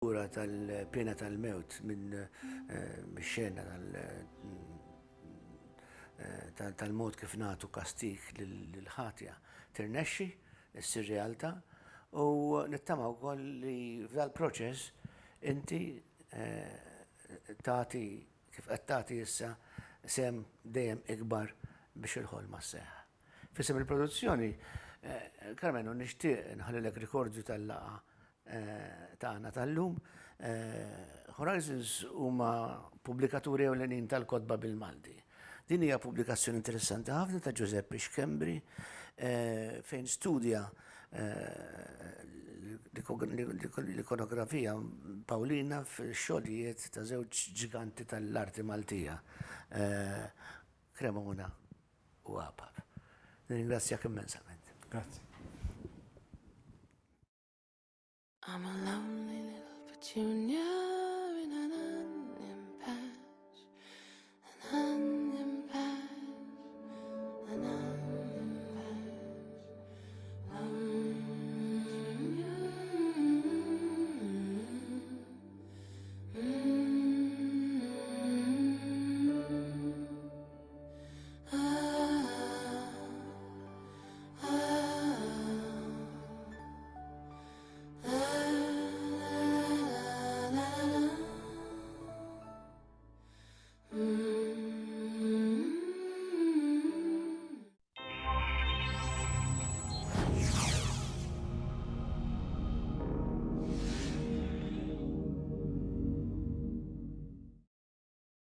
ura tal-pena tal-mewt minn xena tal-mod kif nagħtu kastik lill-ħatja tirnexxi, issir realtà u nittama wkoll li f'dal-proċess inti tagħti kif qed tagħti issa sem dejjem ikbar biex il-ħolma sseħħ. Fisem il-produzzjoni, Carmen, u nixtieq nħallilek rikordju tal-laqa tagħna tal-lum. Horizons huma pubblikaturi ewlenin tal-kodba bil-Malti. Din hija pubblikazzjoni interessanti ħafna ta' Giuseppe Xkembri fejn studja l-ikonografija Pawlina f'xogħlijiet ta' żewġ ġiganti tal-arti Maltija, Cremona u Apap. Ringrazzjak immensament. Grazie. I'm a lonely little petunia.